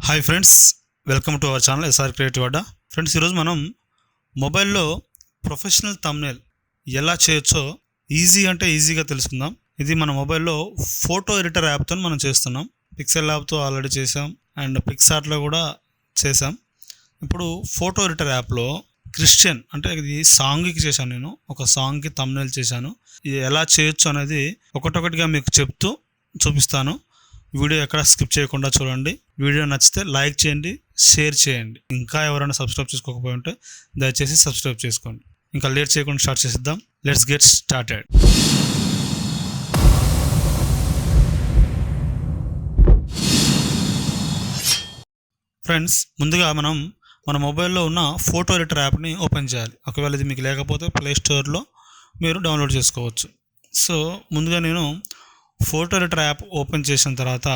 Hi friends, welcome to our channel SR creative Adda. Friends, ఈరోజు మనం మొబైల్లో ప్రొఫెషనల్ థంబ్నెయిల్ ఎలా చేయొచ్చో ఈజీగా తెలుసుకుందాం. ఇది మన మొబైల్లో ఫోటో ఎడిటర్ యాప్తో మనం చేస్తున్నాం. పిక్సెల్ యాప్తో ఆల్రెడీ చేసాం అండ్ పిక్సార్ట్లో కూడా చేసాం. ఇప్పుడు ఫోటో ఎడిటర్ యాప్లో క్రిస్టియన్ అంటే ఇది సాంగ్కి చేశాను. నేను ఒక సాంగ్కి థంబ్నెయిల్ చేశాను. ఇది ఎలా చేయొచ్చు అనేది ఒకటొకటిగా మీకు చెప్తూ చూపిస్తాను. వీడియో ఎక్కడ స్కిప్ చేయకుండా చూడండి. వీడియో నచ్చితే లైక్ చేయండి, షేర్ చేయండి. ఇంకా ఎవరైనా సబ్స్క్రైబ్ చేసుకోకపోయి ఉంటే దయచేసి సబ్స్క్రైబ్ చేసుకోండి. ఇంకా లేట్ చేయకుండా స్టార్ట్ చేద్దాం. Let's get started. ఫ్రెండ్స్, ముందుగా మనం మన మొబైల్లో ఉన్న ఫోటో ఎడిటర్ యాప్ని ఓపెన్ చేయాలి. ఒకవేళ ఇది మీకు లేకపోతే ప్లే స్టోర్లో మీరు డౌన్లోడ్ చేసుకోవచ్చు. సో ముందుగా నేను ఫోటో ఎడిటర్ యాప్ ఓపెన్ చేసిన తర్వాత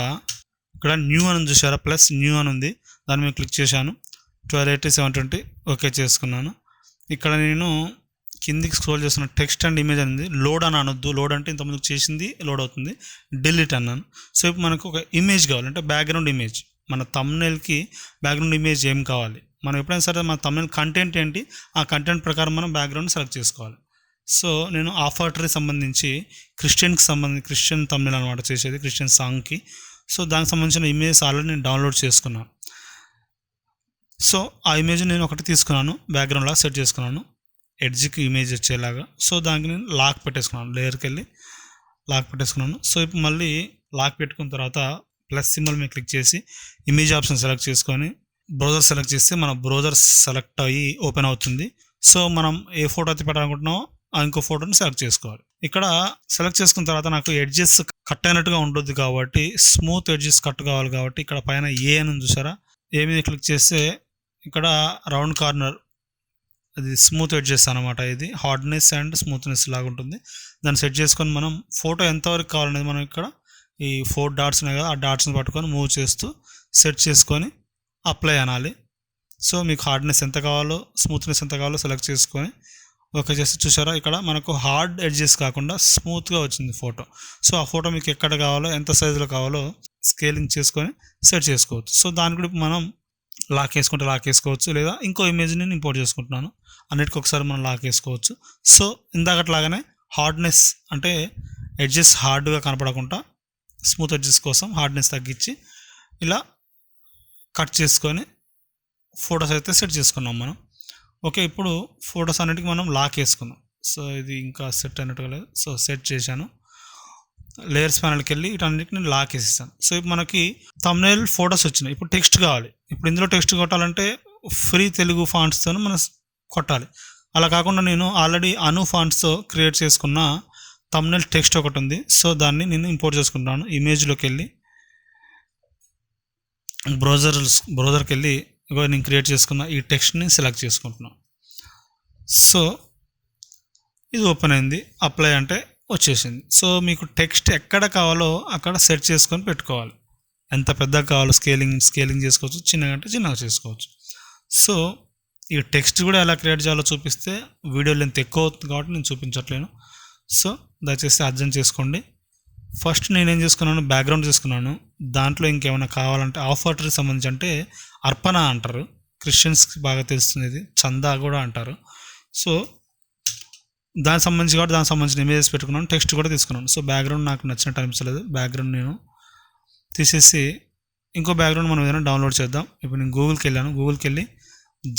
ఇక్కడ న్యూ అని చూసారా, ప్లస్ న్యూ అని ఉంది. దాని మీద క్లిక్ చేశాను. 1280 720 ఓకే చేసుకున్నాను. ఇక్కడ నేను కిందికి స్క్రోల్ చేస్తున్న టెక్స్ట్ అండ్ ఇమేజ్ అనేది లోడ్ అని అనొద్దు. లోడ్ అంటే ఇంతకుముందు చేసింది లోడ్ అవుతుంది. డిలీట్ అన్నాను. సో ఇప్పుడు మనకు ఒక ఇమేజ్ కావాలి, అంటే బ్యాక్గ్రౌండ్ ఇమేజ్. మన థంబ్నెయిల్కి బ్యాక్గ్రౌండ్ ఇమేజ్ ఏం కావాలి, మనం ఎప్పుడైనా సరే మన థంబ్నెయిల్ కంటెంట్ ఏంటి, ఆ కంటెంట్ ప్రకారం మనం బ్యాక్గ్రౌండ్ సెలెక్ట్ చేసుకోవాలి. సో నేను ఆఫర్టరీ సంబంధించి క్రిస్టియన్ థంబ్నెయిల్ అనమాట చేసేది, క్రిస్టియన్ సాంగ్కి. సో దానికి సంబంధించిన ఇమేజ్ ఆల్రెడీ నేను డౌన్లోడ్ చేసుకున్నాను. సో ఆ ఇమేజ్ నేను ఒకటి తీసుకున్నాను, బ్యాక్గ్రౌండ్లా సెట్ చేసుకున్నాను, ఎడ్జ్కి ఇమేజ్ వచ్చేలాగా. సో దానికి నేను లాక్ పెట్టేసుకున్నాను, లేయర్కి వెళ్ళి లాక్ పెట్టేసుకున్నాను. సో ఇప్పుడు మళ్ళీ లాక్ పెట్టుకున్న తర్వాత ప్లస్ సింబల్ మీద క్లిక్ చేసి ఇమేజ్ ఆప్షన్ సెలెక్ట్ చేసుకొని బ్రౌజర్ సెలెక్ట్ చేస్తే మన బ్రౌజర్ సెలెక్ట్ అయ్యి ఓపెన్ అవుతుంది. సో మనం ఏ ఫోటో అయితే పెట్టాలనుకుంటున్నామో ఇంకో ఫోటోని సెలెక్ట్ చేసుకోవాలి. ఇక్కడ సెలెక్ట్ చేసుకున్న తర్వాత నాకు ఎడ్జెస్ కట్ అయినట్టుగా ఉంటుంది కాబట్టి స్మూత్ ఎడ్జెస్ కట్ కావాలి కాబట్టి ఇక్కడ పైన ఏ అని చూసారా, ఏ మీద క్లిక్ చేస్తే ఇక్కడ రౌండ్ కార్నర్ అది స్మూత్ ఎడ్జెస్ అనమాట. ఇది హార్డ్నెస్ అండ్ స్మూత్నెస్ లాగా ఉంటుంది. దాన్ని సెట్ చేసుకొని మనం ఫోటో ఎంతవరకు కావాలనేది మనం ఇక్కడ ఈ 4 డాట్స్ ఉన్నాయి కదా, ఆ డాట్స్ని పట్టుకొని మూవ్ చేస్తూ సెట్ చేసుకొని అప్లై అనాలి. సో మీకు హార్డ్నెస్ ఎంత కావాలో స్మూత్నెస్ ఎంత కావాలో సెలెక్ట్ చేసుకొని ఓకే చేసి చూసారా, ఇక్కడ మనకు హార్డ్ ఎడ్జెస్ కాకుండా స్మూత్గా వచ్చింది ఫోటో. సో ఆ ఫోటో మీకు ఎక్కడ కావాలో ఎంత సైజులో కావాలో స్కేలింగ్ చేసుకొని సెట్ చేసుకోవచ్చు. సో దాని కూడా మనం లాక్ వేసుకోవచ్చు, లేదా ఇంకో ఇమేజ్ని నేను ఇంపోర్ట్ చేసుకుంటున్నాను. అన్నిటికీ ఒకసారి మనం లాక్ వేసుకోవచ్చు. సో ఇందాకట్లాగానే హార్డ్నెస్ అంటే ఎడ్జెస్ హార్డ్గా కనపడకుండా స్మూత్ ఎడ్జెస్ కోసం హార్డ్నెస్ తగ్గించి ఇలా కట్ చేసుకొని ఫొటోస్ అయితే సెట్ చేసుకున్నాం మనం. ఓకే, ఇప్పుడు ఫొటోస్ అన్నిటికీ మనం లాక్ వేసుకున్నాం. సో ఇది ఇంకా సెట్ అయినట్టుగా లేదు. సో సెట్ చేశాను. లేయర్స్ ప్యానల్కి వెళ్ళి వీటన్నిటికి నేను లాక్ వేసేసాను. సో ఇప్పుడు మనకి థంబ్నెయిల్ ఫొటోస్ వచ్చినాయి. ఇప్పుడు టెక్స్ట్ కావాలి. ఇప్పుడు ఇందులో టెక్స్ట్ కొట్టాలంటే ఫ్రీ తెలుగు ఫాంట్స్తో మనం కొట్టాలి. అలా కాకుండా నేను ఆల్రెడీ అను ఫాంట్స్తో క్రియేట్ చేసుకున్న థంబ్నెయిల్ టెక్స్ట్ ఒకటి ఉంది. సో దాన్ని నేను ఇంపోర్ట్ చేసుకుంటాను. ఇమేజ్లోకి వెళ్ళి బ్రౌజర్కి వెళ్ళి నేను క్రియేట్ చేసుకున్న ఈ టెక్స్ట్ని సెలెక్ట్ చేసుకుంటున్నాను. సో ఇది ఓపెన్ అయింది. అప్లై అంటే వచ్చేసింది. సో మీకు టెక్స్ట్ ఎక్కడ కావాలో అక్కడ సెట్ చేసుకొని పెట్టుకోవాలి. ఎంత పెద్దగా కావాలో స్కేలింగ్ చేసుకోవచ్చు, చిన్నగా అంటే చిన్నగా చేసుకోవచ్చు. సో ఈ టెక్స్ట్ కూడా ఎలా క్రియేట్ చేయాలో చూపిస్తే వీడియో లెంత్ ఎక్కువ అవుతుంది కాబట్టి నేను చూపించట్లేను. సో దయచేసి అర్థం చేసుకోండి. ఫస్ట్ నేనేం చేసుకున్నాను, బ్యాక్గ్రౌండ్ చేసుకున్నాను. దాంట్లో ఇంకేమైనా కావాలంటే ఆఫర్టరీ సంబంధించి అంటే అర్పణ అంటారు, క్రిస్టియన్స్కి బాగా తెలుస్తుంది. ఇది చందా కూడా అంటారు. సో దానికి సంబంధించిన ఇమేజెస్ పెట్టుకున్నాను, టెక్స్ట్ కూడా తీసుకున్నాను. సో బ్యాక్గ్రౌండ్ నాకు నచ్చినట్టు అనిపించలేదు. బ్యాక్గ్రౌండ్ నేను తీసేసి ఇంకో బ్యాక్గ్రౌండ్ మనం ఏదైనా డౌన్లోడ్ చేద్దాం. ఇప్పుడు నేను గూగుల్కి వెళ్ళి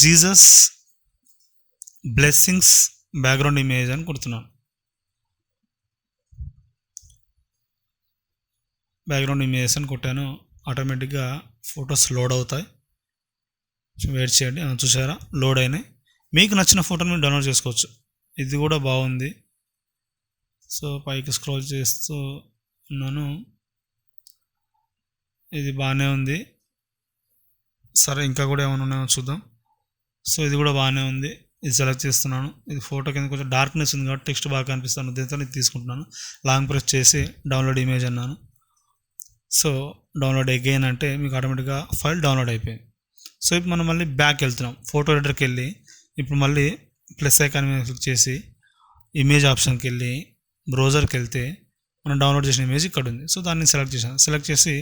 జీసస్ బ్లెస్సింగ్స్ బ్యాక్గ్రౌండ్ ఇమేజ్ అని కొడుతున్నాను. బ్యాక్గ్రౌండ్ ఇమేజెస్ అని కొట్టాను. ఆటోమేటిక్గా ఫొటోస్ లోడ్ అవుతాయి. వెయిట్ చేయండి. చూసారా, లోడ్ అయినాయి. మీకు నచ్చిన ఫోటోని మీరు డౌన్లోడ్ చేసుకోవచ్చు. ఇది కూడా బాగుంది. సో పైకి స్క్రోల్ చేస్తూ ఉన్నాను. ఇది బాగానే ఉంది. సరే, ఇంకా కూడా ఏమైనా ఉన్నాయో చూద్దాం. సో ఇది కూడా బాగానే ఉంది. ఇది సెలెక్ట్ చేస్తున్నాను. ఇది ఫోటో కింద కొంచెం డార్క్నెస్ ఉంది కాబట్టి టెక్స్ట్ బాగా కనిపిస్తాను. దీంతో ఇది తీసుకుంటున్నాను. లాంగ్ ప్రెస్ చేసి డౌన్లోడ్ ఇమేజ్ అన్నాను. సో డౌన్లోడ్ అగైన్ అంటే మీకు ఆటోమేటిక్గా ఫైల్ డౌన్లోడ్ అయిపోయింది. సో ఇప్పుడు మనం మళ్ళీ బ్యాక్ వెళ్తున్నాం. ఫోటో ఎడిటర్కి వెళ్ళి ఇప్పుడు మళ్ళీ ప్లస్ ఐకాన్ మీద క్లిక్ చేసి ఇమేజ్ ఆప్షన్కి వెళ్ళి బ్రౌజర్కి వెళ్తే మనం డౌన్లోడ్ చేసిన ఇమేజ్ ఇక్కడ ఉంది. సో దాన్ని సెలెక్ట్ చేశాను. సెలెక్ట్ చేసి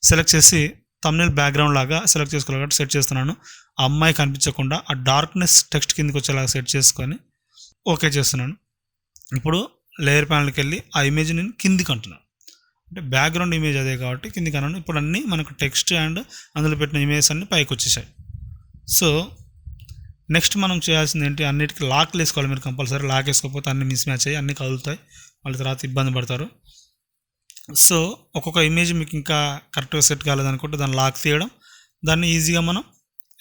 సెలెక్ట్ చేసి థంబ్నెయిల్ బ్యాక్గ్రౌండ్ లాగా సెలెక్ట్ చేసుకోవాలి కాబట్టి సెట్ చేస్తున్నాను. ఆ అమ్మాయి కనిపించకుండా ఆ డార్క్నెస్ టెక్స్ట్ కిందకి వచ్చేలాగా సెట్ చేసుకొని ఓకే చేస్తున్నాను. ఇప్పుడు లేయర్ ప్యానల్కి వెళ్ళి ఆ ఇమేజ్ నేను కిందికి అంటున్నాను. అంటే బ్యాక్గ్రౌండ్ ఇమేజ్ అదే కాబట్టి కిందికి అన్నాను. ఇప్పుడు అన్నీ మనకు టెక్స్ట్ అండ్ అందులో పెట్టిన ఇమేజెస్ అన్నీ పైకి వచ్చేసాయి. సో నెక్స్ట్ మనం చేయాల్సింది ఏంటి, అన్నిటికీ లాక్లు వేసుకోవాలి. మీరు కంపల్సరీ లాక్ వేసుకోకపోతే అన్ని మిస్ మ్యాచ్ అయ్యి అన్నీ కదులుతాయి, వాళ్ళ తర్వాత ఇబ్బంది పడతారు. సో ఒక్కొక్క ఇమేజ్ మీకు ఇంకా కరెక్ట్గా సెట్ కాలేదనుకుంటే దాన్ని లాక్ తీయడం, దాన్ని ఈజీగా మనం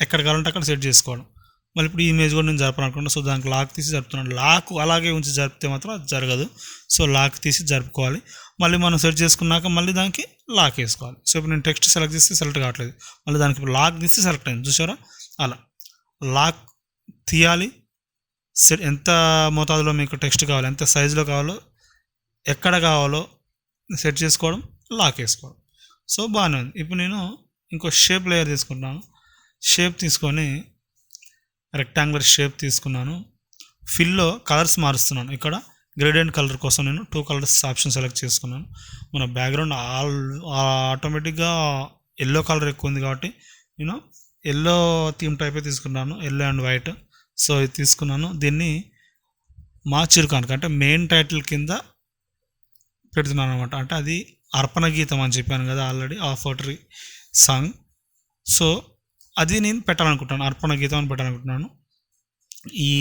ఎక్కడ కావాలంటే అక్కడ సెట్ చేసుకోవడం. మళ్ళీ ఇప్పుడు ఈ ఇమేజ్ కూడా నేను జరపాలనుకుంటున్నాను. సో దానికి లాక్ తీసి జరుపుతున్నాను. లాక్ అలాగే ఉంచి జరిపితే మాత్రం అది జరగదు. సో లాక్ తీసి జరుపుకోవాలి. మళ్ళీ మనం సెట్ చేసుకున్నాక మళ్ళీ దానికి లాక్ వేసుకోవాలి. సో ఇప్పుడు నేను టెక్స్ట్ సెలెక్ట్ చేస్తే సెలెక్ట్ కావట్లేదు, మళ్ళీ దానికి లాక్ తీసి సెలెక్ట్ అయింది. చూసారా, అలా లాక్ తీయాలి. సెట్ ఎంత మోతాదులో మీకు టెక్స్ట్ కావాలి, ఎంత సైజులో కావాలో, ఎక్కడ కావాలో సెట్ చేసుకోవడం, లాక్ వేసుకోవడం. సో బాగానే ఉంది. ఇప్పుడు నేను ఇంకో షేప్ లేయర్ తీసుకుంటున్నాను. షేప్ తీసుకొని రెక్టాంగులర్ షేప్ తీసుకున్నాను. ఫిల్లో కలర్స్ మారుస్తున్నాను. ఇక్కడ గ్రేడియంట్ కలర్ కోసం నేను 2 కలర్స్ ఆప్షన్ సెలెక్ట్ చేసుకున్నాను. మన బ్యాక్గ్రౌండ్ ఆటోమేటిక్గా ఎల్లో కలర్ ఎక్కువ ఉంది కాబట్టి నేను ఎల్లో థీమ్ టైపే తీసుకున్నాను, ఎల్లో అండ్ వైట్. సో ఇది తీసుకున్నాను. దీన్ని మా చిరుకానికి అంటే మెయిన్ టైటిల్ కింద పెడుతున్నాను అనమాట. అంటే అది అర్పణ గీతం అని చెప్పాను కదా ఆల్రెడీ, ఆఫర్టరీ సాంగ్. సో అది నేను పెట్టాలనుకుంటున్నాను, అర్పణ గీతం అని పెట్టాలనుకుంటున్నాను. ఈ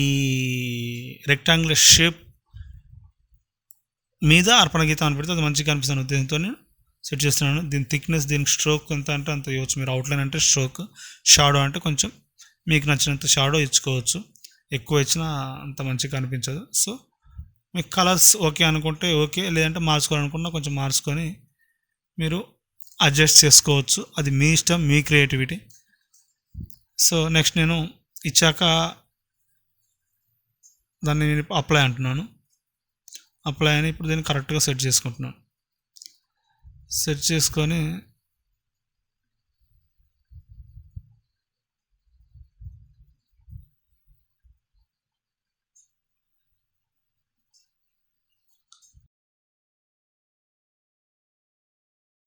రెక్టాంగులర్ షేప్ మీద అర్పణ గీతం అని పెడితే అది మంచిగా కనిపిస్తున్న ఉద్దేశంతో నేను సెట్ చేస్తున్నాను. దీని థిక్నెస్, దీనికి స్ట్రోక్ ఎంత అంటే అంత ఇవ్వచ్చు మీరు. అవుట్లైన్ అంటే స్ట్రోక్, షాడో అంటే కొంచెం మీకు నచ్చినంత షాడో ఇచ్చుకోవచ్చు. ఎక్కువ ఇచ్చినా అంత మంచిగా కనిపించదు. సో మీకు కలర్స్ ఓకే అనుకుంటే ఓకే, లేదంటే మార్చుకోవాలనుకున్నా కొంచెం మార్చుకొని మీరు అడ్జస్ట్ చేసుకోవచ్చు. అది మీ ఇష్టం, మీ క్రియేటివిటీ. సో నెక్స్ట్ నేను ఇచ్చాక దాన్ని నేను అప్లై అంటున్నాను. అప్లై అని ఇప్పుడు దీన్ని కరెక్ట్గా సెట్ చేసుకుంటున్నాను. సెట్ చేసుకొని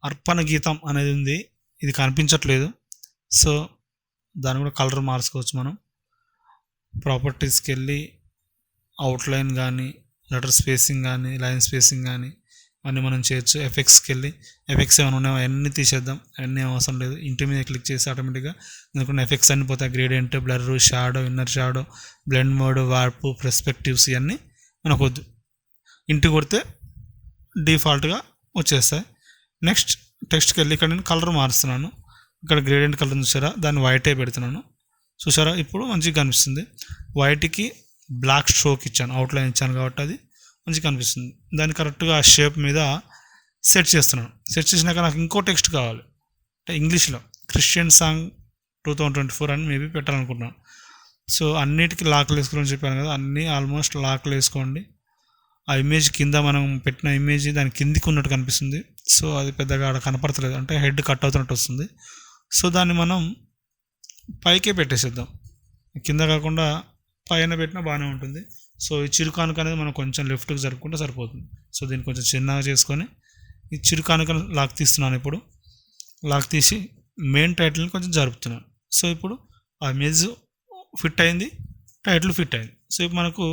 అర్పణ గీతం అనేది ఉంది, ఇది కనిపించట్లేదు. సో దాన్ని కూడా కలర్ మార్చుకోవచ్చు మనం. ప్రాపర్టీస్కి వెళ్ళి అవుట్లైన్ కానీ, లెటర్ స్పేసింగ్ కానీ, లైన్ స్పేసింగ్ కానీ అన్నీ మనం చేయొచ్చు. ఎఫెక్ట్స్కి వెళ్ళి ఎఫెక్ట్స్ ఏమైనా ఉన్నాయో అవన్నీ తీసేద్దాం, అవన్నీ అవసరం లేదు. ఇంటి మీద క్లిక్ చేసి ఆటోమేటిక్గా ఎందుకంటే ఎఫెక్ట్స్ అన్నీ పోతాయి. Gradient, blur, shadow, inner shadow, blend mode, warp, perspectives ఇవన్నీ మనకు వద్దు. ఇంటి కొడితే డిఫాల్ట్గా వచ్చేస్తాయి. నెక్స్ట్ టెక్స్ట్కి వెళ్ళి ఇక్కడ నేను కలర్ మారుస్తున్నాను. ఇక్కడ గ్రేడియంట్ కలర్ చూసారా, దాన్ని వైటే పెడుతున్నాను. చూసారా, ఇప్పుడు మంచిగా కనిపిస్తుంది. వైట్కి బ్లాక్ స్ట్రోక్ ఇచ్చాను, అవుట్లైన్ ఇచ్చాను కాబట్టి అది మంచిగా కనిపిస్తుంది. దాన్ని కరెక్ట్గా ఆ షేప్ మీద సెట్ చేస్తున్నాను. సెట్ చేసినాక నాకు ఇంకో టెక్స్ట్ కావాలి, అంటే ఇంగ్లీష్లో క్రిస్టియన్ సాంగ్ 2024 అని మేబీ పెట్టాలనుకుంటున్నాను. సో అన్నిటికీ లాక్లు వేసుకోవాలని చెప్పాను కదా, అన్నీ ఆల్మోస్ట్ లాక్లు వేసుకోండి. ఆ ఇమేజ్ కింద మనం పెట్టిన ఇమేజ్ దాని కిందికి ఉన్నట్టు కనిపిస్తుంది. సో అది పెద్దగా ఆడ కనపడతలేదు, అంటే హెడ్ కట్ అవుతున్నట్టు వస్తుంది. సో దాన్ని మనం పైకే పెట్టేసేద్దాం, కింద కాకుండా పైన పెట్టినా బాగానే ఉంటుంది. సో ఈ చిరుకానుక అనేది మనం కొంచెం లెఫ్ట్కి జరుపుకుంటే సరిపోతుంది. సో దీన్ని కొంచెం చిన్నగా చేసుకొని ఈ చిరుకానుకను లాక్ తీస్తున్నాను. ఇప్పుడు లాక్ తీసి మెయిన్ టైటిల్ని కొంచెం జరుపుతున్నాను. సో ఇప్పుడు ఆ ఇమేజ్ ఫిట్ అయింది, టైటిల్ ఫిట్ అయింది. సో ఇప్పుడు మనకు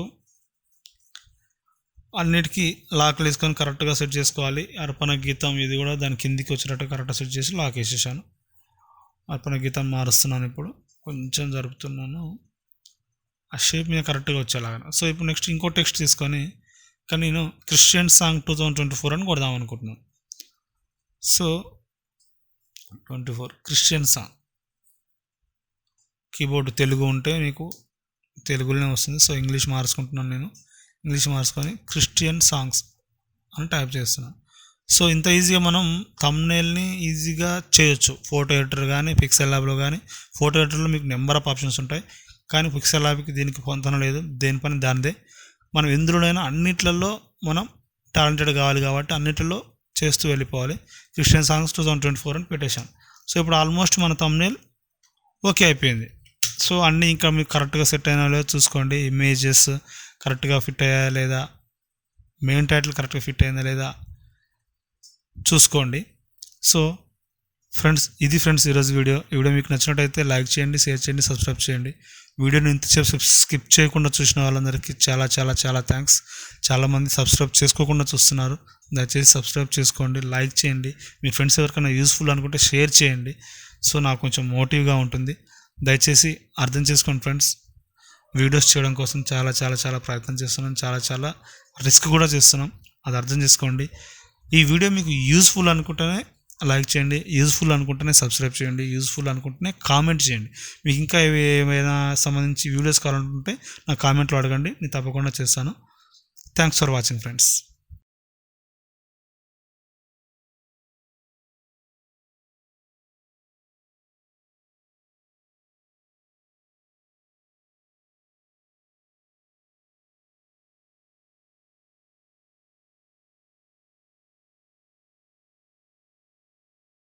అన్నిటికీ లాక్లు వేసుకొని కరెక్ట్గా సెట్ చేసుకోవాలి. అర్పణ గీతం ఇది కూడా దాని కిందికి వచ్చేటట్టు కరెక్ట్గా సెట్ చేసి లాక్ వేసేసాను. అర్పణ గీతం మారుస్తున్నాను, ఇప్పుడు కొంచెం జరుపుతున్నాను ఆ షేప్ మీద కరెక్ట్గా వచ్చేలాగా. సో ఇప్పుడు నెక్స్ట్ ఇంకో టెక్స్ట్ తీసుకొని కానీ నేను క్రిస్టియన్ సాంగ్ 2024 అని కొడదాం అనుకుంటున్నాను. So 24 Christian song, keyboard Telugu ఉంటే మీకు తెలుగులోనే వస్తుంది. సో ఇంగ్లీష్ మార్చుకుంటున్నాను, నేను ఇంగ్లీష్ మార్చుకొని క్రిస్టియన్ సాంగ్స్ అని టైప్ చేస్తున్నాను. సో ఇంత ఈజీగా మనం థంబ్నెయిల్ని ఈజీగా చేయొచ్చు. ఫోటో ఎడిటర్ కానీ, పిక్సెల్ ల్యాబ్లో కానీ. ఫోటో ఎడిటర్లో మీకు నెంబర్ ఆఫ్ ఆప్షన్స్ ఉంటాయి, కానీ పిక్సెల్ ల్యాబ్కి దీనికి పొందడం లేదు, దేని పని దానిదే. మనం ఎందులోనైనా అన్నిట్లలో మనం టాలెంటెడ్ కావాలి కాబట్టి అన్నిటిలో చేస్తూ వెళ్ళిపోవాలి. క్రిస్టియన్ సాంగ్స్ 2024 అని పెట్టేశాను. సో ఇప్పుడు ఆల్మోస్ట్ మన థంబ్నెయిల్ ఓకే అయిపోయింది. సో అన్నీ ఇంకా మీకు కరెక్ట్గా సెట్ అయినా లేదో చూసుకోండి. ఇమేజెస్ కరెక్ట్గా ఫిట్ అయ్యాయా లేదా, మెయిన్ టైటిల్ కరెక్ట్గా ఫిట్ అయిందా లేదా చూసుకోండి. సో ఫ్రెండ్స్ ఇది ఫ్రెండ్స్ ఈరోజు వీడియో మీకు నచ్చినట్టయితే లైక్ చేయండి, షేర్ చేయండి, సబ్స్క్రైబ్ చేయండి. వీడియోని ఇంతసేపు స్కిప్ చేయకుండా చూసిన వాళ్ళందరికీ చాలా చాలా చాలా థ్యాంక్స్. చాలామంది సబ్స్క్రైబ్ చేసుకోకుండా చూస్తున్నారు. దయచేసి సబ్స్క్రైబ్ చేసుకోండి, లైక్ చేయండి. మీ ఫ్రెండ్స్ ఎవరికైనా యూస్ఫుల్ అనుకుంటే షేర్ చేయండి. సో నాకు కొంచెం మోటివ్గా ఉంటుంది. దయచేసి అర్థం చేసుకోండి ఫ్రెండ్స్. వీడియోస్ చేయడం కోసం చాలా చాలా చాలా ప్రయత్నం చేస్తున్నాం, చాలా చాలా రిస్క్ కూడా చేస్తున్నాం. అది అర్థం చేసుకోండి. ఈ వీడియో మీకు యూస్ఫుల్ అనుకుంటేనే లైక్ చేయండి, యూస్ఫుల్ అనుకుంటేనే సబ్స్క్రైబ్ చేయండి, యూస్ఫుల్ అనుకుంటేనే కామెంట్ చేయండి. మీకు ఇంకా ఏమైనా సంబంధించి వీడియోస్ కావాలనుకుంటే నా కామెంట్లో అడగండి, నేను తప్పకుండా చేస్తాను. Thanks for watching friends.